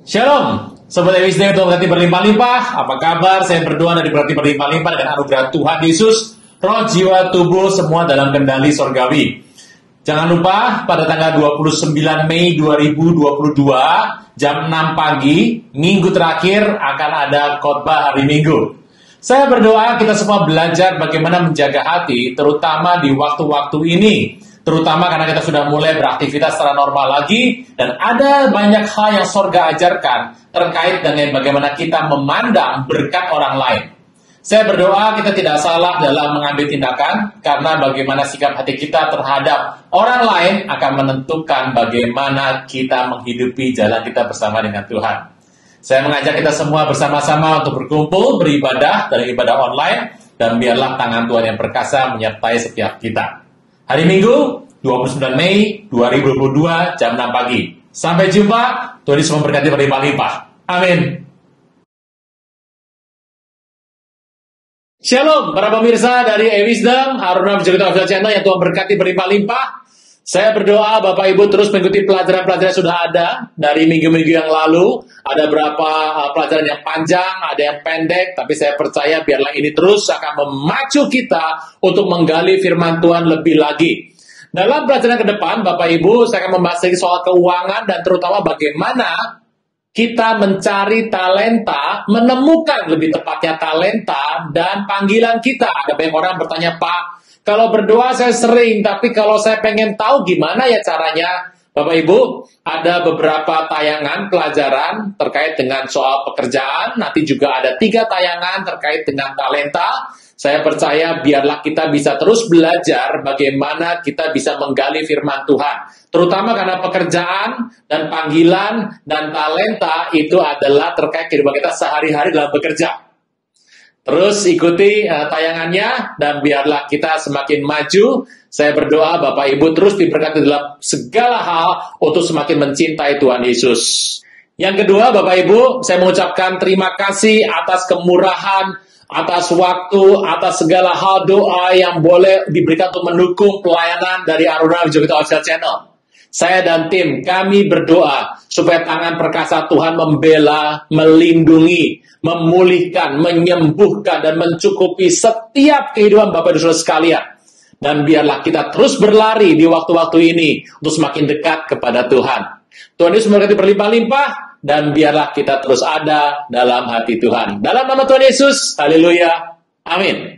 Shalom, Sobat Ewisda Tuhan berkati berlimpah-limpah. Apa kabar? Saya berdoa dan diberkati berlimpah-limpah dengan anugerah Tuhan Yesus. Roh, jiwa, tubuh, semua dalam kendali sorgawi. Jangan lupa, pada tanggal 29 Mei 2022, jam 6 pagi, minggu terakhir, akan ada khotbah hari Minggu. Saya berdoa kita semua belajar bagaimana menjaga hati, terutama di waktu-waktu ini. Terutama karena kita sudah mulai beraktivitas secara normal lagi, dan ada banyak hal yang sorga ajarkan terkait dengan bagaimana kita memandang berkat orang lain. Saya berdoa kita tidak salah dalam mengambil tindakan, karena bagaimana sikap hati kita terhadap orang lain akan menentukan bagaimana kita menghidupi jalan kita bersama dengan Tuhan. Saya mengajak kita semua bersama-sama untuk berkumpul, beribadah, dan ibadah online, dan biarlah tangan Tuhan yang perkasa menyertai setiap kita. Hari Minggu, 29 Mei 2022, jam 6 pagi. Sampai jumpa, Tuhan Yesus memberkati berlimpah-limpah. Amin. Shalom, para pemirsa dari Ewisdom, Haruna Wijayuta Official Channel yang Tuhan berkati berlimpah-limpah. Saya berdoa Bapak Ibu terus mengikuti pelajaran-pelajaran yang sudah ada dari minggu-minggu yang lalu. Ada beberapa pelajaran yang panjang, ada yang pendek, tapi saya percaya biarlah ini terus akan memacu kita untuk menggali firman Tuhan lebih lagi. Dalam pelajaran ke depan, Bapak Ibu, saya akan membahas lagi soal keuangan dan terutama bagaimana kita mencari talenta, menemukan lebih tepatnya talenta dan panggilan kita. Ada banyak orang bertanya, Pak, kalau berdoa saya sering, tapi kalau saya pengen tahu gimana ya caranya? Bapak Ibu, ada beberapa tayangan pelajaran terkait dengan soal pekerjaan. Nanti juga ada 3 tayangan terkait dengan talenta. Saya percaya biarlah kita bisa terus belajar bagaimana kita bisa menggali firman Tuhan. Terutama karena pekerjaan dan panggilan dan talenta itu adalah terkait kehidupan kita sehari-hari dalam bekerja. Terus ikuti tayangannya dan biarlah kita semakin maju. Saya berdoa Bapak Ibu terus diberkati dalam segala hal untuk semakin mencintai Tuhan Yesus. Yang kedua Bapak Ibu, saya mengucapkan terima kasih atas kemurahan, atas waktu, atas segala hal doa yang boleh diberikan untuk mendukung pelayanan dari Haruna Wijayuta Official Channel. Saya dan tim, kami berdoa supaya tangan perkasa Tuhan membela, melindungi, memulihkan, menyembuhkan, dan mencukupi setiap kehidupan Bapak dan Saudara sekalian. Dan biarlah kita terus berlari di waktu-waktu ini untuk semakin dekat kepada Tuhan. Tuhan Yesus memberkati berlimpah-limpah, dan biarlah kita terus ada dalam hati Tuhan. Dalam nama Tuhan Yesus, haleluya, amin.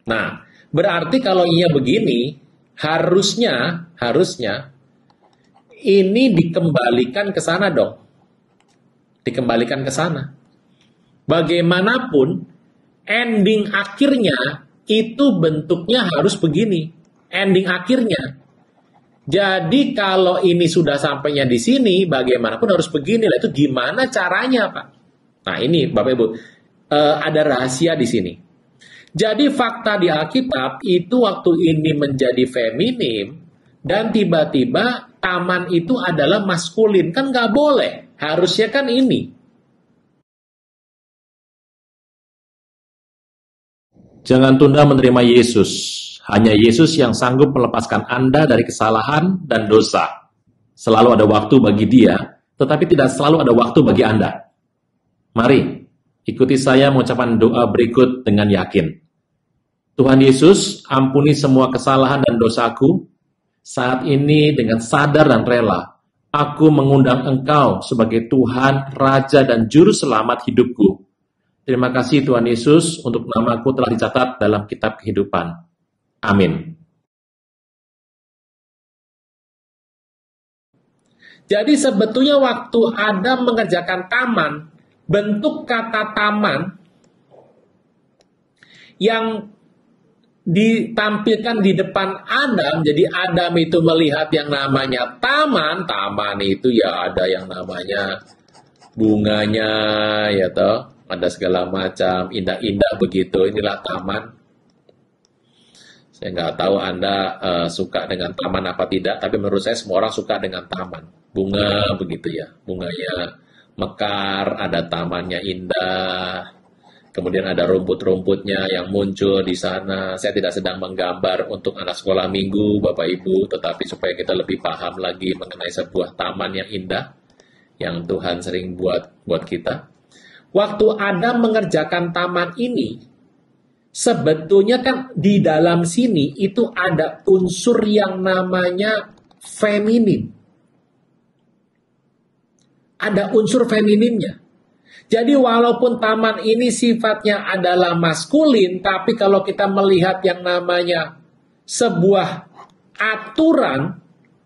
Nah, berarti kalau iya begini, harusnya ini dikembalikan ke sana dong. Dikembalikan ke sana. Bagaimanapun, ending akhirnya itu bentuknya harus begini. Ending akhirnya. Jadi kalau ini sudah sampainya di sini, bagaimanapun harus begini. Lah itu gimana caranya, Pak? Nah ini Bapak Ibu, ada rahasia di sini. Jadi fakta di Alkitab itu waktu ini menjadi feminim dan tiba-tiba taman itu adalah maskulin. Kan nggak boleh. Harusnya kan ini. Jangan tunda menerima Yesus. Hanya Yesus yang sanggup melepaskan Anda dari kesalahan dan dosa. Selalu ada waktu bagi Dia, tetapi tidak selalu ada waktu bagi Anda. Mari, ikuti saya mengucapkan doa berikut dengan yakin. Tuhan Yesus, ampuni semua kesalahan dan dosaku. Saat ini dengan sadar dan rela, aku mengundang Engkau sebagai Tuhan, Raja, dan Juru Selamat hidupku. Terima kasih Tuhan Yesus untuk namaku telah dicatat dalam kitab kehidupan. Amin. Jadi sebetulnya waktu Adam mengerjakan taman, bentuk kata taman yang ditampilkan di depan Adam, jadi Adam itu melihat yang namanya taman itu ya ada yang namanya bunganya, ya toh, ada segala macam indah-indah begitu. Inilah taman. Saya nggak tahu Anda suka dengan taman apa tidak, tapi menurut saya semua orang suka dengan taman. Bunga begitu ya, bunganya mekar, ada tamannya indah. Kemudian ada rumput-rumputnya yang muncul di sana. Saya tidak sedang menggambar untuk anak sekolah minggu, Bapak Ibu, tetapi supaya kita lebih paham lagi mengenai sebuah taman yang indah yang Tuhan sering buat kita. Waktu Adam mengerjakan taman ini, sebetulnya kan di dalam sini itu ada unsur yang namanya feminin. Ada unsur femininnya. Jadi walaupun taman ini sifatnya adalah maskulin, tapi kalau kita melihat yang namanya sebuah aturan,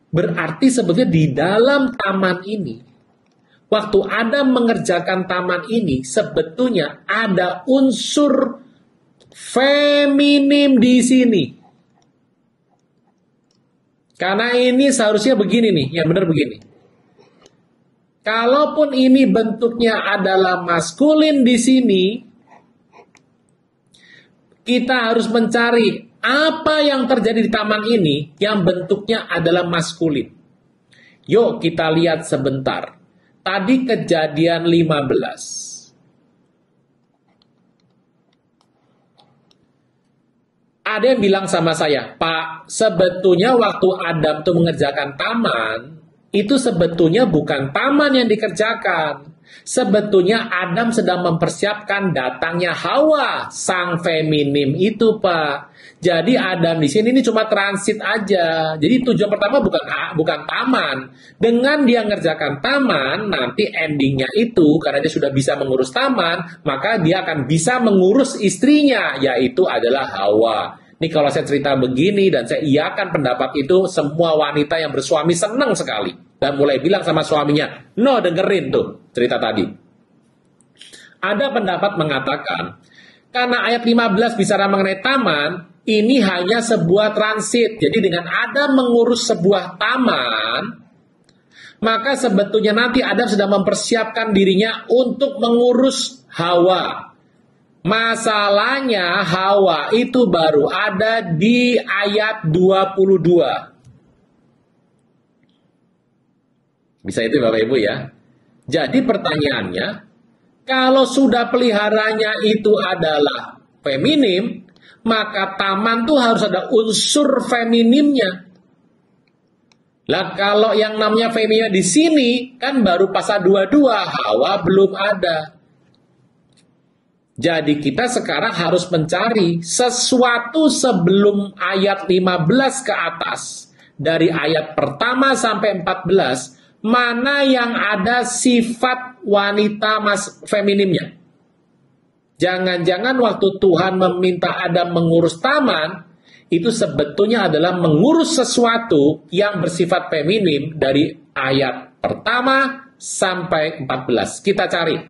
berarti sebetulnya di dalam taman ini, waktu Adam mengerjakan taman ini, sebetulnya ada unsur feminim di sini. Karena ini seharusnya begini nih, yang benar begini. Kalaupun ini bentuknya adalah maskulin di sini, kita harus mencari apa yang terjadi di taman ini yang bentuknya adalah maskulin. Yuk kita lihat sebentar. Tadi Kejadian 15. Ada yang bilang sama saya, Pak, sebetulnya waktu Adam tuh mengerjakan taman, itu sebetulnya bukan taman yang dikerjakan. Sebetulnya Adam sedang mempersiapkan datangnya Hawa, sang feminim itu, Pak. Jadi Adam di sini ini cuma transit aja. Jadi tujuan pertama bukan taman. Dengan dia ngerjakan taman, nanti endingnya itu karena dia sudah bisa mengurus taman, maka dia akan bisa mengurus istrinya, yaitu adalah Hawa. Ini kalau saya cerita begini dan saya iakan pendapat itu, semua wanita yang bersuami senang sekali. Dan mulai bilang sama suaminya, no, dengerin tuh cerita tadi. Ada pendapat mengatakan, karena ayat 15 bicara mengenai taman, ini hanya sebuah transit. Jadi dengan Adam mengurus sebuah taman, maka sebetulnya nanti Adam sedang mempersiapkan dirinya untuk mengurus Hawa. Masalahnya Hawa itu baru ada di ayat 22. Bisa itu Bapak Ibu ya. Jadi pertanyaannya, kalau sudah peliharanya itu adalah feminim, maka taman tuh harus ada unsur feminimnya. Lah kalau yang namanya feminim di sini kan baru pasal 22, Hawa belum ada. Jadi kita sekarang harus mencari sesuatu sebelum ayat 15 ke atas. Dari ayat pertama sampai 14, mana yang ada sifat wanita feminimnya. Jangan-jangan waktu Tuhan meminta Adam mengurus taman, itu sebetulnya adalah mengurus sesuatu yang bersifat feminim dari ayat pertama sampai 14. Kita cari.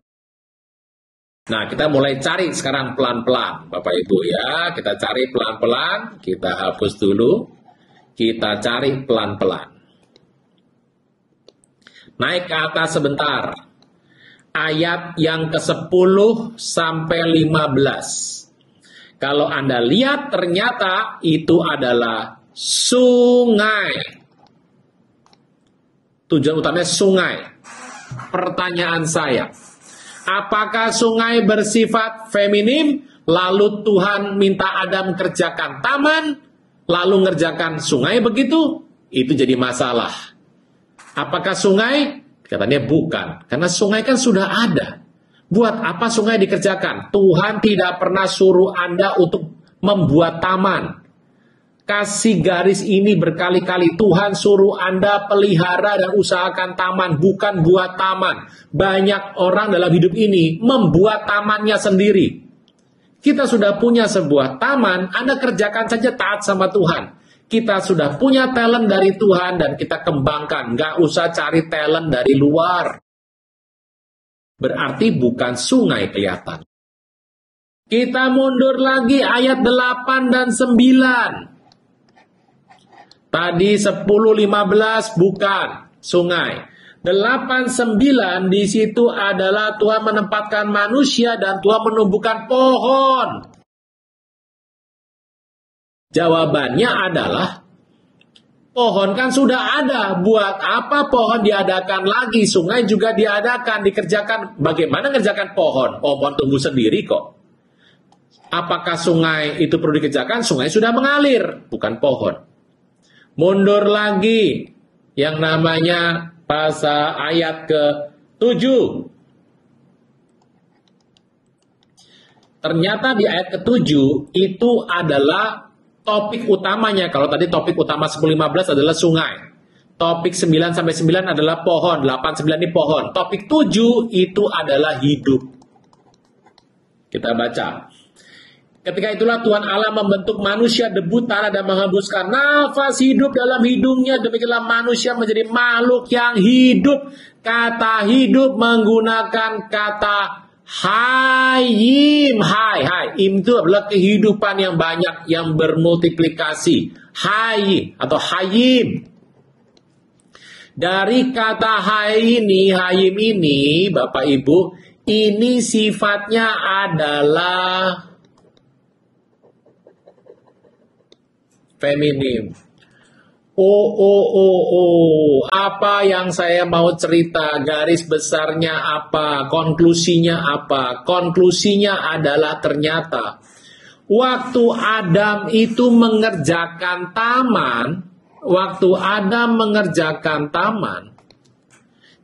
Nah, kita mulai cari sekarang pelan-pelan, Bapak Ibu ya. Kita cari pelan-pelan, kita hapus dulu. Kita cari pelan-pelan. Naik ke atas sebentar. Ayat yang ke-10 sampai 15. Kalau Anda lihat ternyata itu adalah sungai. Tujuan utamanya sungai. Pertanyaan saya, apakah sungai bersifat feminim, lalu Tuhan minta Adam kerjakan taman, lalu ngerjakan sungai begitu? Itu jadi masalah. Apakah sungai? Katanya bukan, karena sungai kan sudah ada. Buat apa sungai dikerjakan? Tuhan tidak pernah suruh Anda untuk membuat taman. Kasih garis ini berkali-kali. Tuhan suruh Anda pelihara dan usahakan taman, bukan buat taman. Banyak orang dalam hidup ini membuat tamannya sendiri. Kita sudah punya sebuah taman, Anda kerjakan saja taat sama Tuhan. Kita sudah punya talent dari Tuhan dan kita kembangkan. Nggak usah cari talent dari luar. Berarti bukan sungai kelihatan. Kita mundur lagi ayat 8 dan 9. Tadi 10-15 bukan sungai. 8-9 di situ adalah Tuhan menempatkan manusia dan Tuhan menumbuhkan pohon. Jawabannya adalah pohon kan sudah ada. Buat apa pohon diadakan lagi? Sungai juga diadakan, dikerjakan. Bagaimana kerjakan pohon? Pohon tumbuh sendiri kok. Apakah sungai itu perlu dikerjakan? Sungai sudah mengalir, bukan pohon. Mundur lagi, yang namanya pasal ayat ke-7. Ternyata di ayat ke-7 itu adalah topik utamanya. Kalau tadi topik utama 10-15 adalah sungai. Topik 9-9 adalah pohon. 8-9 ini pohon. Topik 7 itu adalah hidup. Kita baca. Ketika itulah Tuhan Allah membentuk manusia debu tanah dan menghembuskan nafas hidup dalam hidungnya. Demikianlah manusia menjadi makhluk yang hidup. Kata hidup menggunakan kata hayim. Hayim itu adalah kehidupan yang banyak, yang bermultiplikasi. Hayim atau hayim. Dari kata hayim ini, Bapak Ibu, ini sifatnya adalah feminim. Apa yang saya mau cerita? Garis besarnya apa? Konklusinya apa? Konklusinya adalah ternyata waktu Adam itu mengerjakan taman,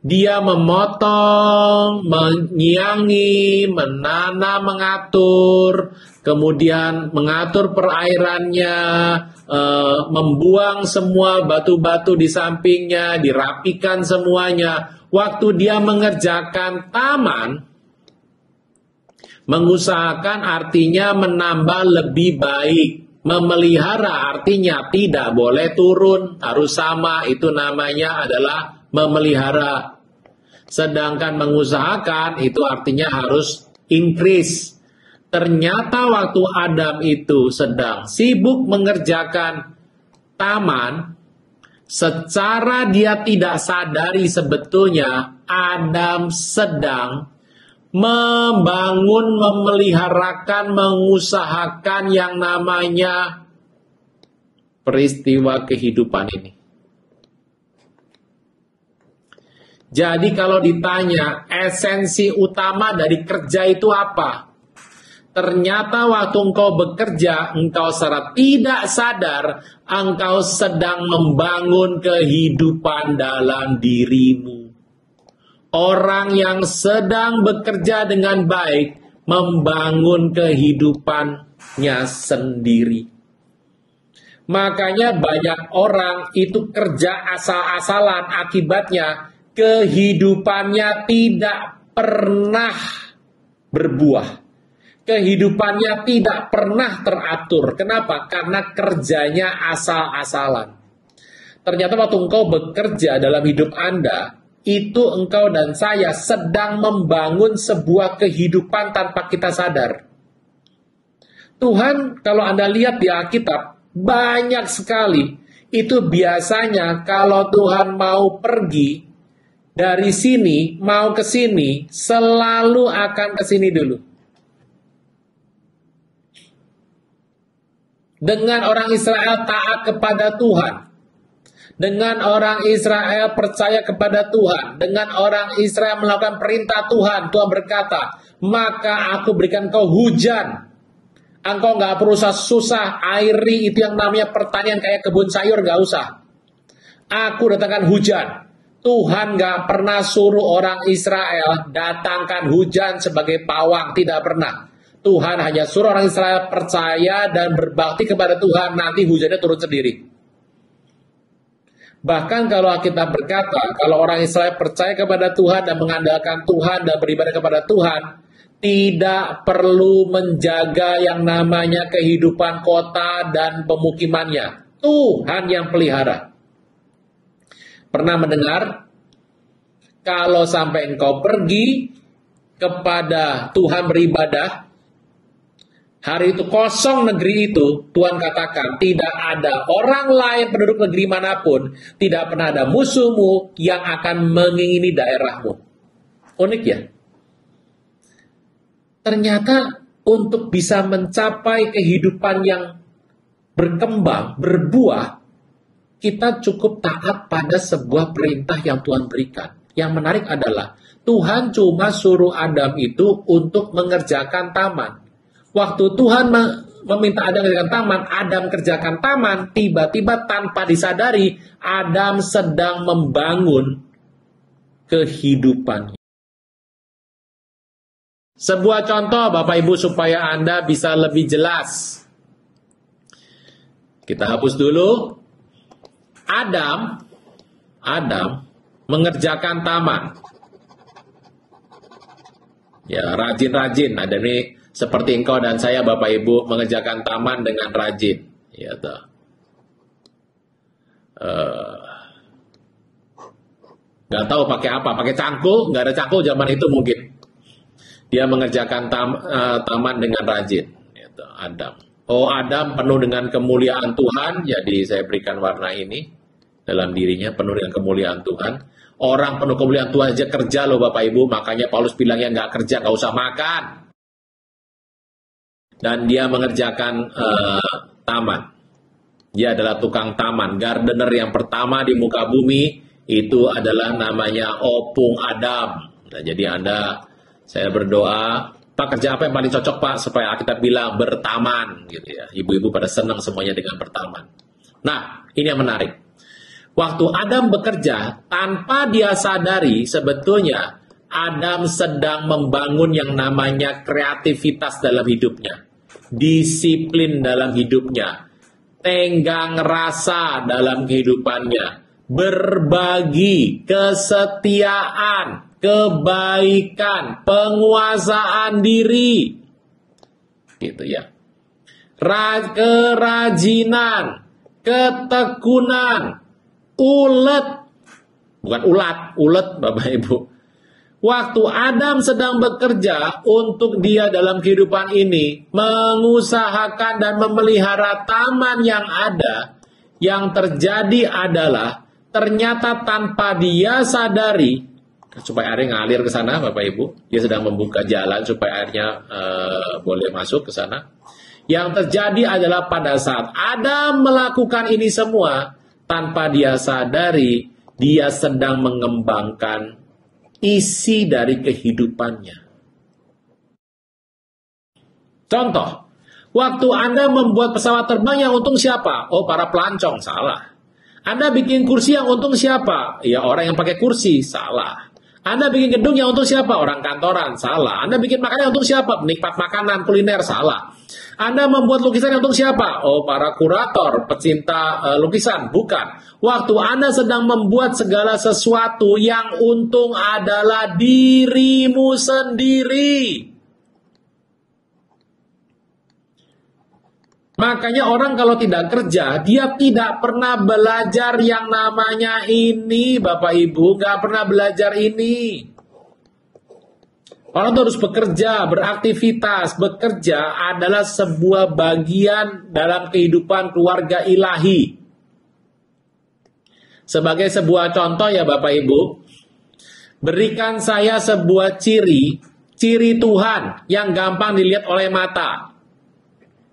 dia memotong, menyiangi, menanam, mengatur, kemudian mengatur perairannya, membuang semua batu-batu di sampingnya, dirapikan semuanya. Waktu dia mengerjakan taman, mengusahakan artinya menambah lebih baik. Memelihara artinya tidak boleh turun, harus sama, itu namanya adalah memelihara. Sedangkan mengusahakan itu artinya harus increase. Ternyata waktu Adam itu sedang sibuk mengerjakan taman, secara dia tidak sadari sebetulnya Adam sedang membangun, memeliharakan, mengusahakan yang namanya peristiwa kehidupan ini. Jadi kalau ditanya esensi utama dari kerja itu apa? Ternyata waktu engkau bekerja, engkau secara tidak sadar, engkau sedang membangun kehidupan dalam dirimu. Orang yang sedang bekerja dengan baik, membangun kehidupannya sendiri. Makanya banyak orang itu kerja asal-asalan, akibatnya kehidupannya tidak pernah berbuah. Kehidupannya tidak pernah teratur. Kenapa? Karena kerjanya asal-asalan. Ternyata waktu engkau bekerja dalam hidup Anda, itu engkau dan saya sedang membangun sebuah kehidupan tanpa kita sadar. Tuhan, kalau Anda lihat di Alkitab, banyak sekali. Itu biasanya kalau Tuhan mau pergi dari sini, mau ke sini, selalu akan ke sini dulu. Dengan orang Israel taat kepada Tuhan, dengan orang Israel percaya kepada Tuhan, dengan orang Israel melakukan perintah Tuhan, Tuhan berkata, maka aku berikan kau hujan. Engkau gak perlu susah, airi itu yang namanya pertanian kayak kebun sayur, gak usah. Aku datangkan hujan. Tuhan gak pernah suruh orang Israel datangkan hujan sebagai pawang, tidak pernah. Tuhan hanya suruh orang Israel percaya dan berbakti kepada Tuhan, nanti hujannya turun sendiri. Bahkan kalau Alkitab berkata, kalau orang Israel percaya kepada Tuhan dan mengandalkan Tuhan dan beribadah kepada Tuhan, tidak perlu menjaga yang namanya kehidupan kota dan pemukimannya. Tuhan yang pelihara. Pernah mendengar, kalau sampai engkau pergi kepada Tuhan beribadah, hari itu kosong negeri itu, Tuhan katakan tidak ada orang lain penduduk negeri manapun, tidak pernah ada musuhmu yang akan mengingini daerahmu. Unik ya? Ternyata untuk bisa mencapai kehidupan yang berkembang, berbuah, kita cukup taat pada sebuah perintah yang Tuhan berikan. Yang menarik adalah, Tuhan cuma suruh Adam itu untuk mengerjakan taman. Waktu Tuhan meminta Adam kerjakan taman, Adam kerjakan taman, tiba-tiba tanpa disadari, Adam sedang membangun kehidupannya. Sebuah contoh Bapak Ibu supaya Anda bisa lebih jelas. Kita hapus dulu. Adam mengerjakan taman. Ya, rajin-rajin. Ada nih seperti engkau dan saya Bapak Ibu mengerjakan taman dengan rajin. Ya toh. Gak tahu pakai apa, pakai cangkul, nggak ada cangkul zaman itu mungkin. Dia mengerjakan taman dengan rajin. Ya toh, Adam. Oh, Adam penuh dengan kemuliaan Tuhan, jadi saya berikan warna ini dalam dirinya, penuh dengan kemuliaan Tuhan. Orang penuh kemuliaan Tuhan aja kerja loh Bapak Ibu, makanya Paulus bilangnya nggak kerja, nggak usah makan. Dan dia mengerjakan taman. Dia adalah tukang taman, gardener yang pertama di muka bumi, itu adalah namanya Opung Adam. Nah, jadi saya berdoa, Pak, kerja apa yang paling cocok Pak, supaya kita bilang bertaman gitu ya. Ibu-ibu pada senang semuanya dengan bertaman. Nah, ini yang menarik. Waktu Adam bekerja, tanpa dia sadari sebetulnya Adam sedang membangun yang namanya kreativitas dalam hidupnya, disiplin dalam hidupnya, tenggang rasa dalam kehidupannya, berbagi, kesetiaan, kebaikan, penguasaan diri, gitu ya, kerajinan, ketekunan, ulet, bukan ulet Bapak Ibu. Waktu Adam sedang bekerja untuk dia dalam kehidupan ini, mengusahakan dan memelihara taman yang ada, yang terjadi adalah ternyata tanpa dia sadari, supaya airnya ngalir ke sana Bapak Ibu, dia sedang membuka jalan supaya airnya boleh masuk ke sana. Yang terjadi adalah pada saat Adam melakukan ini semua, tanpa dia sadari, dia sedang mengembangkan isi dari kehidupannya. Contoh, waktu Anda membuat pesawat terbang yang untung siapa? Oh, para pelancong, salah. Anda bikin kursi yang untung siapa? Ya, orang yang pakai kursi, salah. Anda bikin gedung yang untung siapa? Orang kantoran, salah. Anda bikin makanan yang untung siapa? Penikmat makanan, kuliner, salah. Anda membuat lukisan yang untuk siapa? Oh, para kurator, pecinta lukisan, bukan. Waktu Anda sedang membuat segala sesuatu, yang untung adalah dirimu sendiri. Makanya orang kalau tidak kerja, dia tidak pernah belajar yang namanya ini, Bapak Ibu, nggak pernah belajar ini. Orang itu harus bekerja, beraktivitas. Bekerja adalah sebuah bagian dalam kehidupan keluarga ilahi. Sebagai sebuah contoh ya Bapak Ibu, berikan saya sebuah ciri Tuhan yang gampang dilihat oleh mata.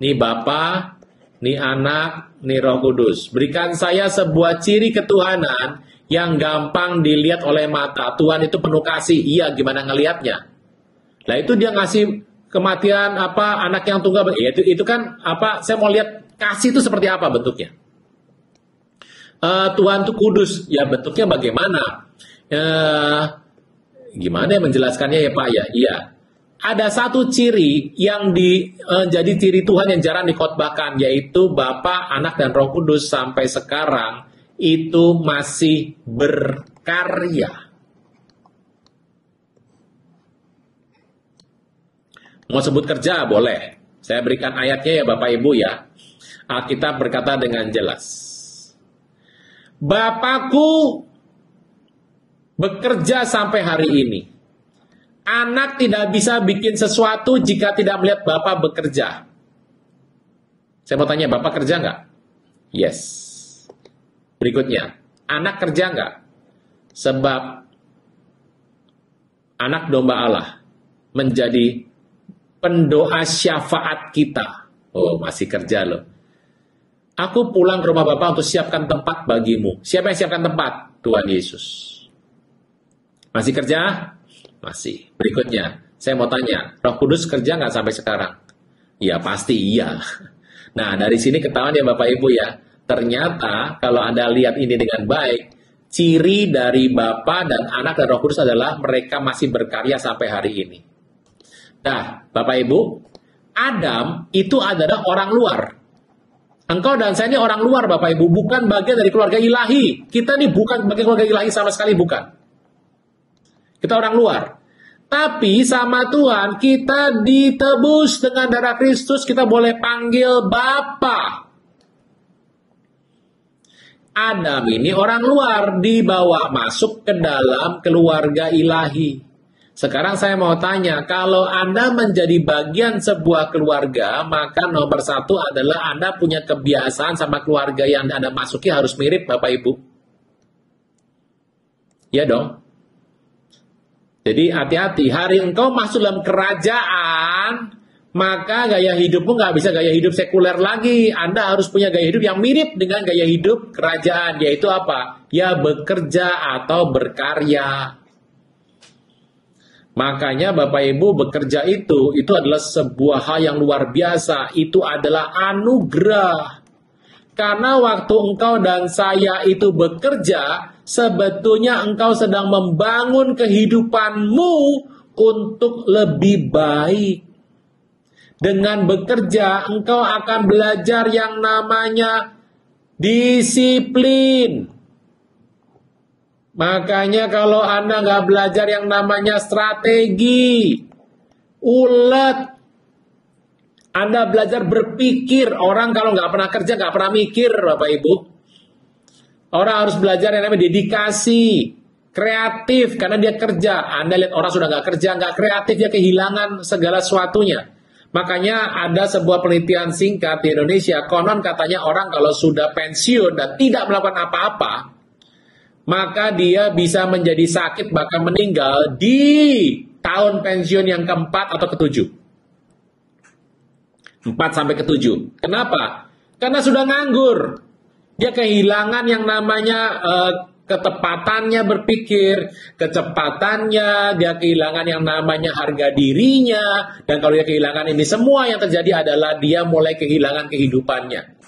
Nih Bapa, nih Anak, nih Roh Kudus. Berikan saya sebuah ciri ketuhanan yang gampang dilihat oleh mata. Tuhan itu penuh kasih. Iya, gimana ngelihatnya? Nah itu dia ngasih kematian anak yang tunggal. Ya, itu kan saya mau lihat kasih itu seperti apa bentuknya. Tuhan itu kudus. Ya bentuknya bagaimana? Gimana ya menjelaskannya ya Pak ya? Iya. ada satu ciri yang jadi ciri Tuhan yang jarang dikhotbahkan, yaitu Bapa, Anak, dan Roh Kudus sampai sekarang itu masih berkarya. Mau sebut kerja boleh. Saya berikan ayatnya ya Bapak Ibu ya. Alkitab berkata dengan jelas. Bapakku bekerja sampai hari ini. Anak tidak bisa bikin sesuatu jika tidak melihat Bapak bekerja. Saya mau tanya, Bapak kerja nggak? Yes. Berikutnya, anak kerja nggak? Sebab anak domba Allah menjadi pendoa syafaat kita. Oh, masih kerja loh. Aku pulang ke rumah Bapak untuk siapkan tempat bagimu. Siapa yang siapkan tempat? Tuhan Yesus. Masih kerja? Masih. Berikutnya, saya mau tanya, Roh Kudus kerja nggak sampai sekarang? Ya, pasti iya. Nah, dari sini ketahuan ya Bapak Ibu ya. Ternyata, kalau Anda lihat ini dengan baik, ciri dari Bapa dan Anak dan Roh Kudus adalah mereka masih berkarya sampai hari ini. Nah, Bapak Ibu, Adam itu adalah orang luar. Engkau dan saya ini orang luar, Bapak Ibu, bukan bagian dari keluarga ilahi. Kita ini bukan bagian keluarga ilahi sama sekali, bukan. Kita orang luar. Tapi sama Tuhan, kita ditebus dengan darah Kristus, kita boleh panggil Bapa. Adam ini orang luar, dibawa masuk ke dalam keluarga ilahi. Sekarang saya mau tanya, kalau Anda menjadi bagian sebuah keluarga, maka nomor satu adalah Anda punya kebiasaan sama keluarga yang Anda masuki harus mirip Bapak Ibu. Ya dong. Jadi hati-hati, hari engkau masuk dalam kerajaan, maka gaya hidupmu nggak bisa gaya hidup sekuler lagi. Anda harus punya gaya hidup yang mirip dengan gaya hidup kerajaan, yaitu apa? Ya bekerja atau berkarya. Makanya Bapak Ibu bekerja itu adalah sebuah hal yang luar biasa. Itu adalah anugerah. Karena waktu engkau dan saya itu bekerja, sebetulnya engkau sedang membangun kehidupanmu untuk lebih baik. Dengan bekerja, engkau akan belajar yang namanya disiplin. Makanya kalau Anda nggak belajar yang namanya strategi, ulet, Anda belajar berpikir. Orang kalau nggak pernah kerja, nggak pernah mikir, Bapak Ibu. Orang harus belajar yang namanya dedikasi, kreatif, karena dia kerja. Anda lihat orang sudah nggak kerja, nggak kreatif, dia kehilangan segala sesuatunya. Makanya ada sebuah penelitian singkat di Indonesia, konon katanya orang kalau sudah pensiun dan tidak melakukan apa-apa, maka dia bisa menjadi sakit bahkan meninggal di tahun pensiun yang keempat atau ketujuh. 4 sampai ke-7. Kenapa? Karena sudah nganggur. Dia kehilangan yang namanya ketepatannya berpikir, kecepatannya, dia kehilangan yang namanya harga dirinya, dan kalau dia kehilangan ini semua yang terjadi adalah dia mulai kehilangan kehidupannya.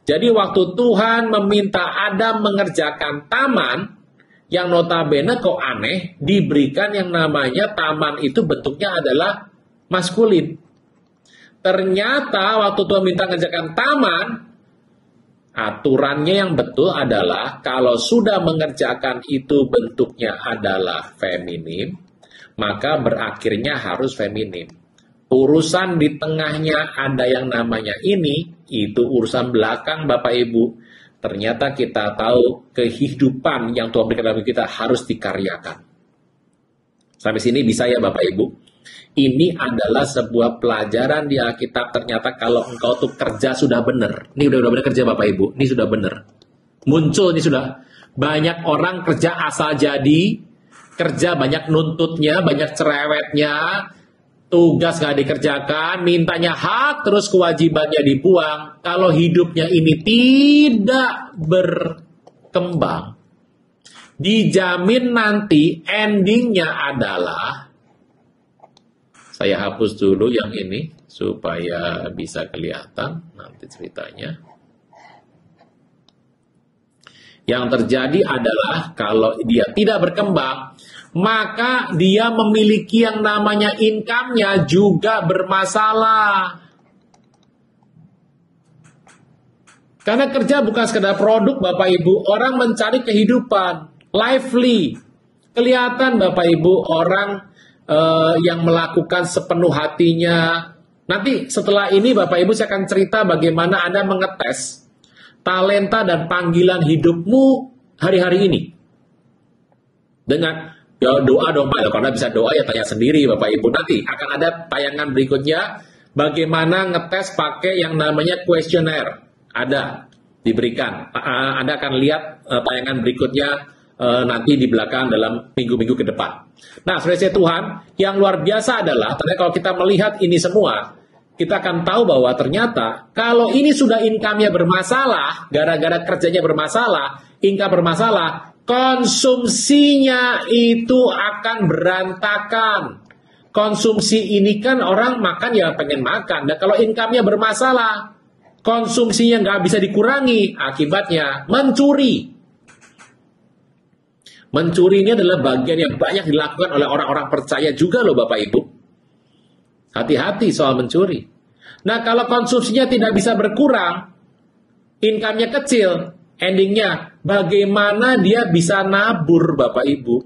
Jadi waktu Tuhan meminta Adam mengerjakan taman, yang notabene kok aneh, diberikan yang namanya taman itu bentuknya adalah maskulin. Ternyata waktu Tuhan minta mengerjakan taman, aturannya yang betul adalah kalau sudah mengerjakan itu bentuknya adalah feminim, maka berakhirnya harus feminim. Urusan di tengahnya ada yang namanya ini, itu urusan belakang Bapak Ibu. Ternyata kita tahu kehidupan yang Tuhan berikan kepada kita harus dikaryakan. Sampai sini bisa ya Bapak Ibu? Ini adalah sebuah pelajaran di Alkitab. Ternyata kalau engkau tuh kerja sudah benar. Ini udah benar kerja Bapak Ibu. Ini sudah benar. Muncul ini sudah. Banyak orang kerja asal jadi. Kerja banyak nuntutnya, banyak cerewetnya. Tugas gak dikerjakan, mintanya hak, terus kewajibannya dibuang. Kalau hidupnya ini tidak berkembang, dijamin nanti endingnya adalah, saya hapus dulu yang ini, supaya bisa kelihatan nanti ceritanya. Yang terjadi adalah, kalau dia tidak berkembang, maka dia memiliki yang namanya income-nya juga bermasalah. Karena kerja bukan sekedar produk Bapak Ibu, orang mencari kehidupan, lively. Kelihatan Bapak Ibu orang yang melakukan sepenuh hatinya. Nanti setelah ini Bapak Ibu saya akan cerita bagaimana Anda mengetes talenta dan panggilan hidupmu hari-hari ini. Dengan doa dong Pak, kalau Anda bisa doa ya tanya sendiri Bapak Ibu. Nanti akan ada tayangan berikutnya bagaimana ngetes pakai yang namanya kuesioner. Ada diberikan. Anda akan lihat tayangan berikutnya nanti di belakang dalam minggu-minggu ke depan. Nah, saudara Tuhan, yang luar biasa adalah ternyata kalau kita melihat ini semua, kita akan tahu bahwa ternyata kalau ini sudah income-nya bermasalah, gara-gara kerjanya bermasalah, income bermasalah, konsumsinya itu akan berantakan. Konsumsi ini kan orang makan ya pengen makan. Dan kalau income-nya bermasalah, konsumsinya nggak bisa dikurangi, akibatnya mencuri. Mencuri ini adalah bagian yang banyak dilakukan oleh orang-orang percaya juga loh Bapak Ibu. Hati-hati soal mencuri. Nah kalau konsumsinya tidak bisa berkurang, income-nya kecil, endingnya bagaimana dia bisa nabur Bapak Ibu?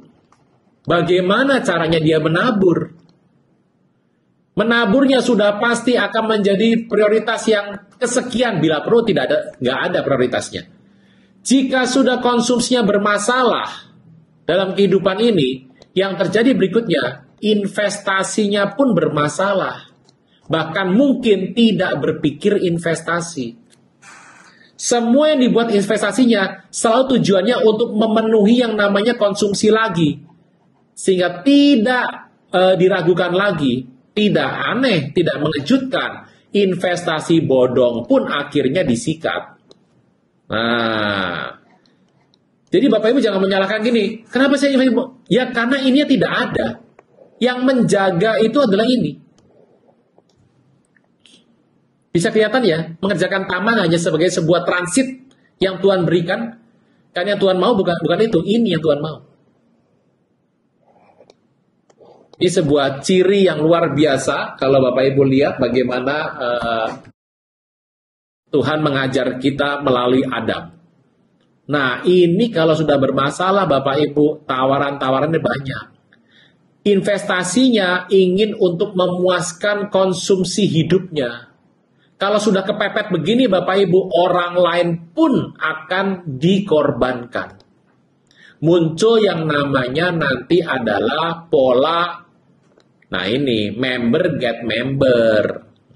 Bagaimana caranya dia menabur? Menaburnya sudah pasti akan menjadi prioritas yang kesekian bila perlu nggak ada prioritasnya. Jika sudah konsumsinya bermasalah dalam kehidupan ini, yang terjadi berikutnya investasinya pun bermasalah. Bahkan mungkin tidak berpikir investasi. Semua yang dibuat investasinya selalu tujuannya untuk memenuhi yang namanya konsumsi lagi, sehingga tidak diragukan lagi. Tidak aneh, tidak mengejutkan, investasi bodong pun akhirnya disikat. Nah, jadi Bapak Ibu jangan menyalahkan gini, kenapa saya investasi? Ya karena ini tidak ada. Yang menjaga itu adalah ini. Bisa kelihatan ya, mengerjakan taman hanya sebagai sebuah transit yang Tuhan berikan. Karena yang Tuhan mau bukan itu, ini yang Tuhan mau. Ini sebuah ciri yang luar biasa kalau Bapak Ibu lihat bagaimana Tuhan mengajar kita melalui Adam. Nah ini kalau sudah bermasalah Bapak Ibu, tawaran-tawarannya banyak. Investasinya ingin untuk memuaskan konsumsi hidupnya. Kalau sudah kepepet begini Bapak Ibu, orang lain pun akan dikorbankan. Muncul yang namanya nanti adalah pola. Nah ini, member get member.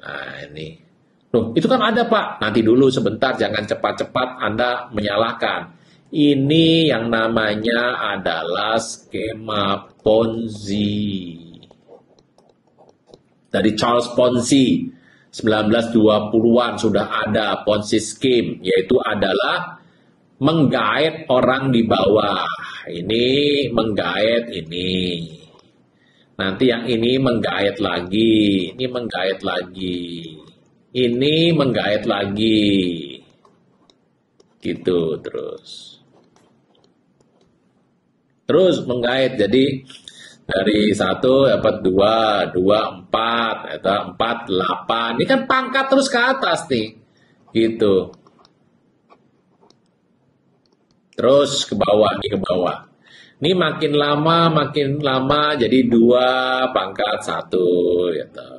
Nah ini. Loh, itu kan ada Pak. Nanti dulu sebentar, jangan cepat-cepat Anda menyalahkan. Ini yang namanya adalah skema Ponzi. Dari Charles Ponzi, 1920-an sudah ada Ponzi scheme, yaitu adalah menggait orang di bawah. Ini menggait ini. Nanti yang ini menggait lagi, ini menggait lagi, ini menggait lagi, gitu terus menggait. Jadi dari 1 dapat 2, 2 4, atau 4 8. Ini kan pangkat terus ke atas nih, gitu. Terus ke bawah, nih ke bawah. Ini makin lama jadi 2 pangkat 1 gitu.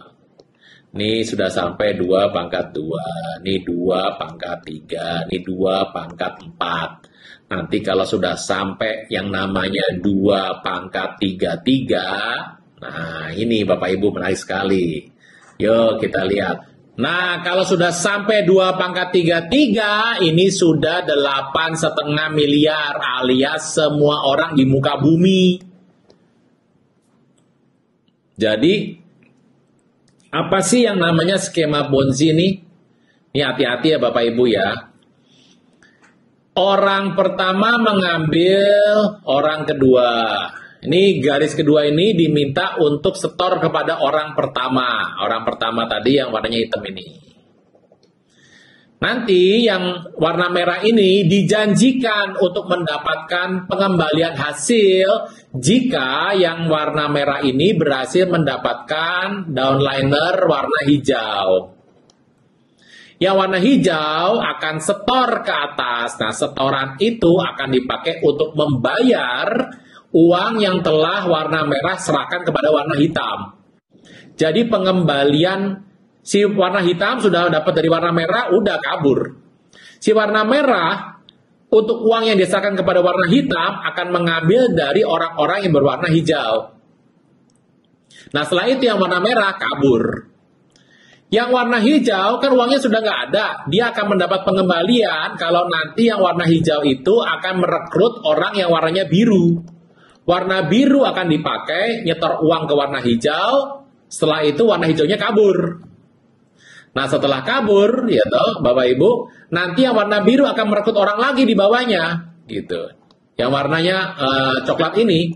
Ini sudah sampai 2 pangkat 2, ini 2 pangkat 3, ini 2 pangkat 4. Nanti kalau sudah sampai yang namanya 2 pangkat 33, nah ini Bapak Ibu menarik sekali. Yuk kita lihat. Nah, kalau sudah sampai 2 pangkat 33, ini sudah 8,5 miliar alias semua orang di muka bumi. Jadi, apa sih yang namanya skema Ponzi ini? Ini hati-hati ya Bapak Ibu ya. Orang pertama mengambil orang kedua. Ini garis kedua ini diminta untuk setor kepada orang pertama. Orang pertama tadi yang warnanya hitam ini. Nanti yang warna merah ini dijanjikan untuk mendapatkan pengembalian hasil jika yang warna merah ini berhasil mendapatkan downliner warna hijau. Yang warna hijau akan setor ke atas. Nah, setoran itu akan dipakai untuk membayar uang yang telah warna merah serahkan kepada warna hitam. Jadi pengembalian si warna hitam sudah dapat dari warna merah, udah kabur. Si warna merah untuk uang yang diserahkan kepada warna hitam akan mengambil dari orang-orang yang berwarna hijau. Nah, setelah itu yang warna merah kabur. Yang warna hijau kan uangnya sudah nggak ada. Dia akan mendapat pengembalian kalau nanti yang warna hijau itu akan merekrut orang yang warnanya biru. Warna biru akan dipakai nyetor uang ke warna hijau. Setelah itu warna hijaunya kabur. Nah, setelah kabur, ya toh, Bapak Ibu, nanti yang warna biru akan merekrut orang lagi di bawahnya, gitu. Yang warnanya coklat ini.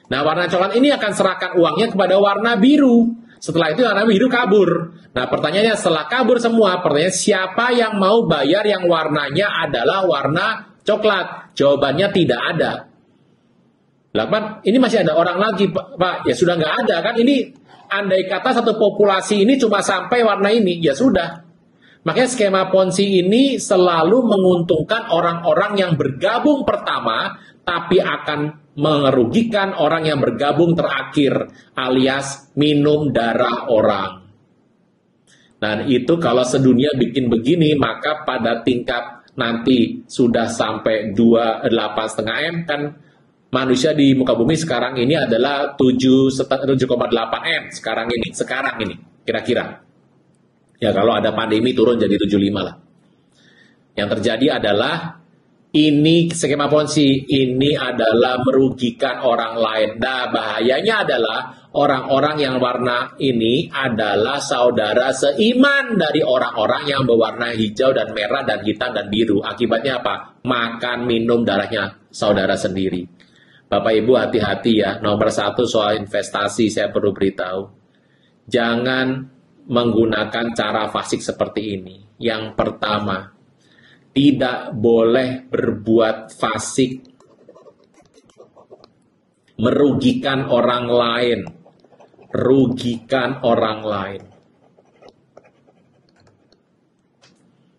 Nah, warna coklat ini akan serahkan uangnya kepada warna biru. Setelah itu warna biru kabur. Nah, pertanyaannya setelah kabur semua, pertanyaan siapa yang mau bayar yang warnanya adalah warna coklat? Jawabannya tidak ada. Lah, ini masih ada orang lagi, Pak. Ya sudah nggak ada kan? Ini andai kata satu populasi ini cuma sampai warna ini, ya sudah. Makanya skema Ponzi ini selalu menguntungkan orang-orang yang bergabung pertama, tapi akan merugikan orang yang bergabung terakhir, alias minum darah orang. Dan itu kalau sedunia bikin begini, maka pada tingkat nanti sudah sampai 8,5 M kan manusia di muka bumi sekarang ini adalah 7,8 M sekarang ini kira-kira. Ya kalau ada pandemi turun jadi 75 lah. Yang terjadi adalah ini skema Ponzi, ini adalah merugikan orang lain. Nah, bahayanya adalah orang-orang yang warna ini adalah saudara seiman dari orang-orang yang berwarna hijau dan merah dan hitam dan biru. Akibatnya apa? Makan, minum darahnya saudara sendiri. Bapak Ibu hati-hati ya. Nomor 1 soal investasi saya perlu beritahu. Jangan menggunakan cara fasik seperti ini. Yang pertama, tidak boleh berbuat fasik, merugikan orang lain, rugikan orang lain.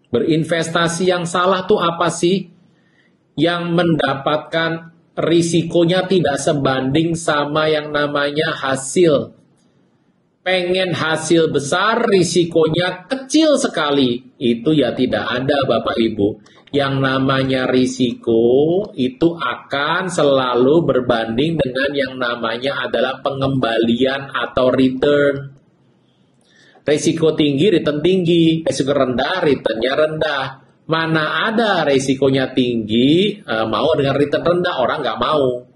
Berinvestasi yang salah tuh apa sih? Yang mendapatkan risikonya tidak sebanding sama yang namanya hasil. Pengen hasil besar, risikonya kecil sekali. Itu ya tidak ada Bapak Ibu. Yang namanya risiko itu akan selalu berbanding dengan yang namanya adalah pengembalian atau return. Risiko tinggi, return tinggi. Risiko rendah, returnnya rendah. Mana ada risikonya tinggi, mau dengan return rendah, orang nggak mau.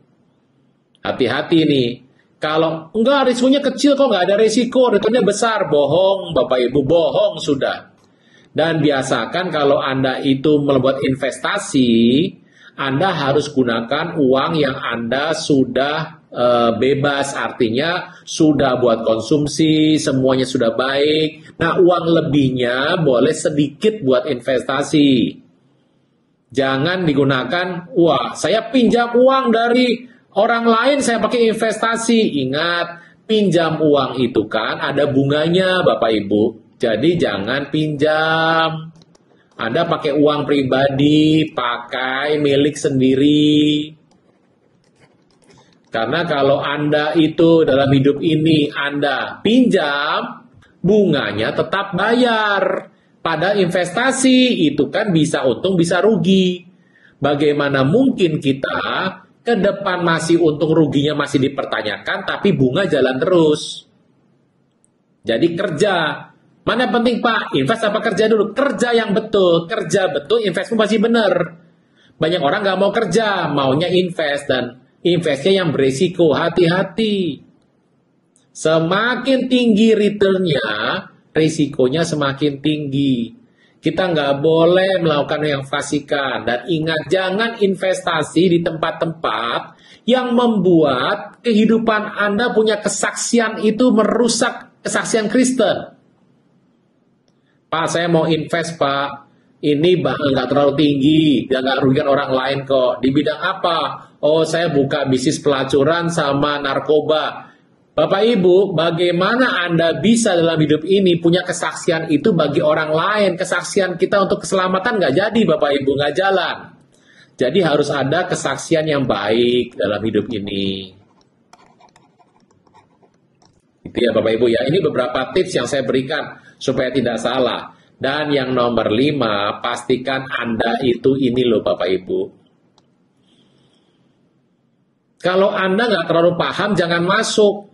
Hati-hati nih. Kalau enggak risikonya kecil kok nggak ada risiko, returnnya besar, bohong Bapak Ibu, bohong sudah. Dan biasakan kalau Anda itu membuat investasi, Anda harus gunakan uang yang Anda sudah bebas, artinya sudah buat konsumsi, semuanya sudah baik. Nah, uang lebihnya boleh sedikit buat investasi. Jangan digunakan, wah saya pinjam uang dari orang lain saya pakai investasi. Ingat, pinjam uang itu kan ada bunganya Bapak Ibu. Jadi jangan pinjam. Anda pakai uang pribadi, pakai milik sendiri. Karena kalau Anda itu dalam hidup ini Anda pinjam, bunganya tetap bayar. Pada investasi itu kan bisa untung bisa rugi. Bagaimana mungkin kita ke depan masih untung ruginya masih dipertanyakan, tapi bunga jalan terus. Jadi kerja. Mana yang penting Pak? Invest apa kerja dulu? Kerja yang betul. Kerja betul, investmu pasti benar. Banyak orang nggak mau kerja, maunya invest. Dan investnya yang berisiko. Hati-hati. Semakin tinggi returnnya, risikonya semakin tinggi. Kita nggak boleh melakukan yang fasikan. Dan ingat, jangan investasi di tempat-tempat yang membuat kehidupan Anda punya kesaksian itu merusak kesaksian Kristen. Pak, saya mau invest, Pak. Ini nggak terlalu tinggi, dan nggak rugikan orang lain kok. Di bidang apa? oh saya buka bisnis pelacuran sama narkoba. Bapak Ibu, bagaimana Anda bisa dalam hidup ini punya kesaksian itu bagi orang lain? Kesaksian kita untuk keselamatan nggak jadi, Bapak Ibu, nggak jalan. Jadi harus ada kesaksian yang baik dalam hidup ini. Itu ya Bapak Ibu ya, ini beberapa tips yang saya berikan supaya tidak salah. Dan yang nomor 5, pastikan Anda itu ini loh Bapak Ibu. Kalau Anda nggak terlalu paham, jangan masuk.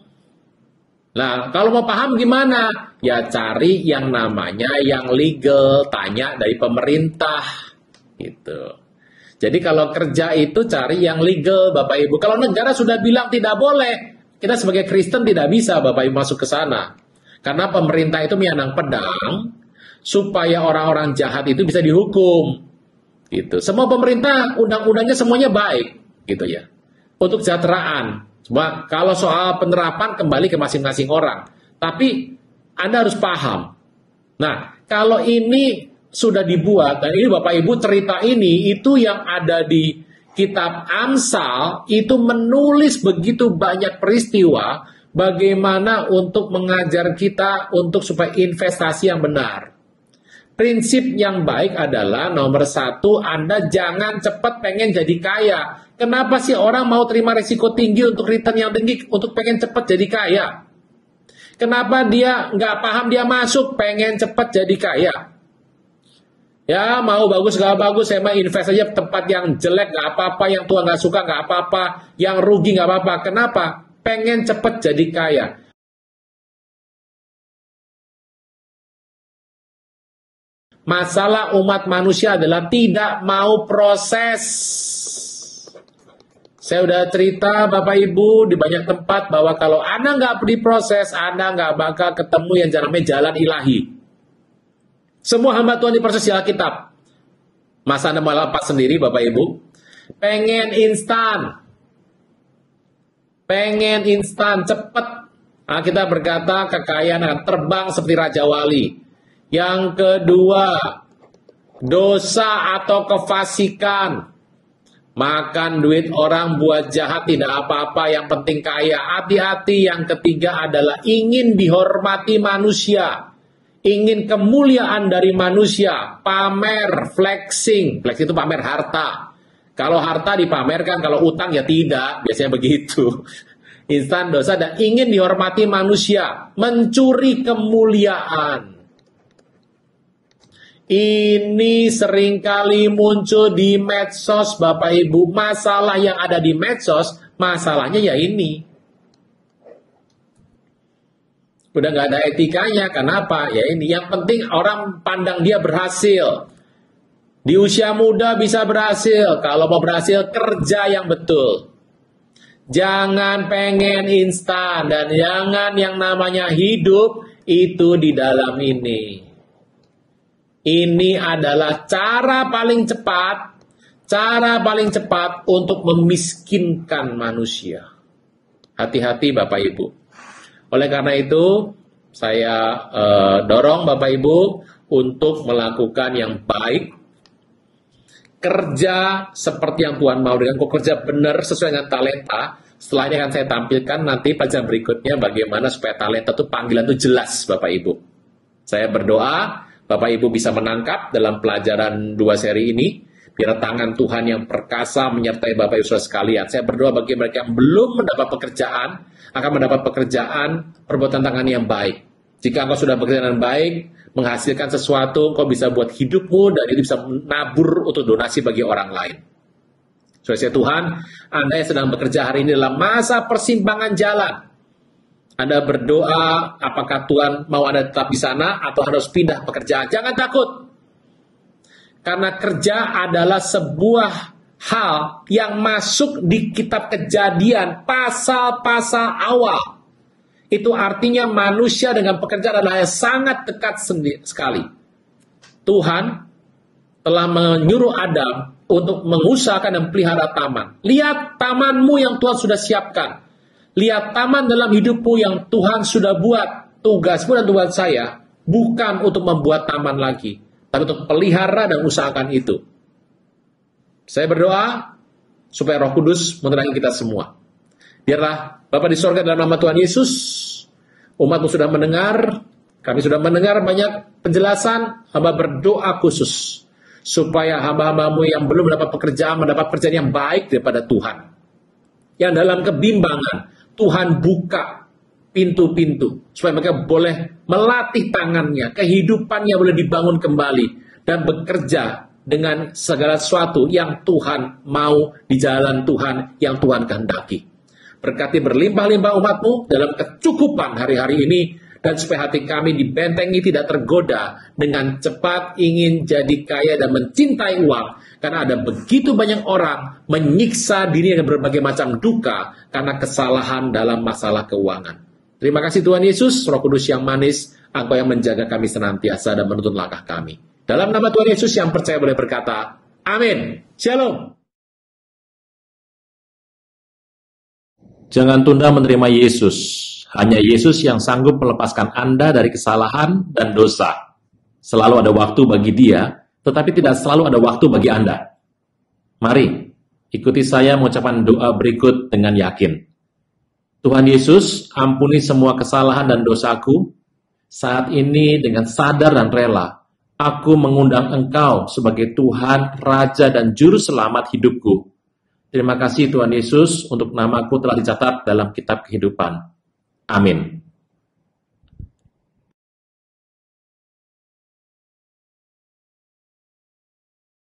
Nah, kalau mau paham gimana? Ya cari yang namanya yang legal, tanya dari pemerintah. Gitu. Jadi kalau kerja itu cari yang legal Bapak Ibu. Kalau negara sudah bilang tidak boleh, kita sebagai Kristen tidak bisa Bapak Ibu masuk ke sana. Karena pemerintah itu menyandang pedang, supaya orang-orang jahat itu bisa dihukum. Gitu. Semua pemerintah, undang-undangnya semuanya baik. Gitu ya. Untuk kesejahteraan. Cuma kalau soal penerapan kembali ke masing-masing orang. Tapi Anda harus paham. Nah, kalau ini sudah dibuat, dan ini Bapak Ibu cerita ini, itu yang ada di kitab Amsal, itu menulis begitu banyak peristiwa, bagaimana untuk mengajar kita untuk supaya investasi yang benar. Prinsip yang baik adalah nomor 1, Anda jangan cepat pengen jadi kaya. Kenapa sih orang mau terima risiko tinggi untuk return yang tinggi, untuk pengen cepat jadi kaya? Kenapa dia nggak paham dia masuk, pengen cepat jadi kaya? Ya mau bagus nggak bagus, saya mah invest aja tempat yang jelek nggak apa-apa, yang tua nggak suka nggak apa-apa, yang rugi nggak apa-apa. Kenapa? Pengen cepat jadi kaya. Masalah umat manusia adalah tidak mau proses. Saya udah cerita Bapak Ibu di banyak tempat bahwa kalau Anda nggak diproses, Anda nggak bakal ketemu yang namanya jalan ilahi. Semua hamba Tuhan diproses di Alkitab. Masa Anda malah lepas sendiri Bapak Ibu? Pengen instan. Pengen instan, cepet. Nah, kita berkata kekayaan akan terbang seperti Raja Wali. Yang kedua, dosa atau kefasikan. Makan duit orang buat jahat tidak apa-apa, yang penting kaya. Hati-hati. Yang ketiga adalah ingin dihormati manusia. Ingin kemuliaan dari manusia. Pamer, flexing. Flex itu pamer harta. Kalau harta dipamerkan, kalau utang ya tidak. Biasanya begitu. Instan dosa dan ingin dihormati manusia. Mencuri kemuliaan. Ini seringkali muncul di medsos Bapak Ibu. Masalah yang ada di medsos, masalahnya ya ini. Udah nggak ada etikanya, kenapa? Ya ini, yang penting orang pandang dia berhasil. Di usia muda bisa berhasil, kalau mau berhasil kerja yang betul. Jangan pengen instan, dan jangan yang namanya hidup itu di dalam ini. Ini adalah cara paling cepat untuk memiskinkan manusia. Hati-hati Bapak Ibu. Oleh karena itu, saya dorong Bapak Ibu untuk melakukan yang baik. Kerja seperti yang Tuhan mau, dengan kerja benar sesuai dengan talenta. Setelah ini akan saya tampilkan nanti pelajaran berikutnya bagaimana supaya talenta itu panggilan itu jelas Bapak Ibu. Saya berdoa Bapak Ibu bisa menangkap dalam pelajaran 2 seri ini, biar tangan Tuhan yang perkasa menyertai Bapak Ibu Saudara sekalian. Saya berdoa bagi mereka yang belum mendapat pekerjaan, akan mendapat pekerjaan perbuatan tangan yang baik. Jika engkau sudah bekerja dengan baik, menghasilkan sesuatu, engkau bisa buat hidupmu, dan itu bisa menabur untuk donasi bagi orang lain. Saudara Tuhan, Anda yang sedang bekerja hari ini dalam masa persimpangan jalan, Anda berdoa, apakah Tuhan mau Anda tetap di sana atau harus pindah pekerjaan? Jangan takut. Karena kerja adalah sebuah hal yang masuk di kitab Kejadian, pasal-pasal awal. Itu artinya manusia dengan pekerjaan adalah sangat dekat sekali. Tuhan telah menyuruh Adam untuk mengusahakan dan pelihara taman. Lihat tamanmu yang Tuhan sudah siapkan. Lihat taman dalam hidupmu yang Tuhan sudah buat. Tugasmu dan tugas saya bukan untuk membuat taman lagi, tapi untuk pelihara dan usahakan itu. Saya berdoa, supaya Roh Kudus menerangi kita semua. Biarlah Bapa di sorga dalam nama Tuhan Yesus, umat-Mu sudah mendengar, kami sudah mendengar banyak penjelasan, hamba berdoa khusus, supaya hamba-hambamu yang belum mendapat pekerjaan yang baik daripada Tuhan. Yang dalam kebimbangan, Tuhan buka pintu-pintu, supaya mereka boleh melatih tangannya, kehidupannya boleh dibangun kembali, dan bekerja dengan segala sesuatu yang Tuhan mau di jalan Tuhan yang Tuhan kehendaki. Berkati berlimpah-limpah umat-Mu dalam kecukupan hari-hari ini, dan supaya hati kami dibentengi tidak tergoda dengan cepat ingin jadi kaya dan mencintai uang, karena ada begitu banyak orang menyiksa diri dengan berbagai macam duka karena kesalahan dalam masalah keuangan. Terima kasih Tuhan Yesus, Roh Kudus yang manis, Engkau yang menjaga kami senantiasa dan menuntun langkah kami. Dalam nama Tuhan Yesus yang percaya boleh berkata, amin. Shalom. Jangan tunda menerima Yesus. Hanya Yesus yang sanggup melepaskan Anda dari kesalahan dan dosa. Selalu ada waktu bagi Dia, tetapi tidak selalu ada waktu bagi Anda. Mari, ikuti saya mengucapkan doa berikut dengan yakin. Tuhan Yesus, ampuni semua kesalahan dan dosaku. Saat ini dengan sadar dan rela, aku mengundang Engkau sebagai Tuhan, Raja dan Juru Selamat hidupku. Terima kasih Tuhan Yesus untuk namaku telah dicatat dalam kitab kehidupan. Amin.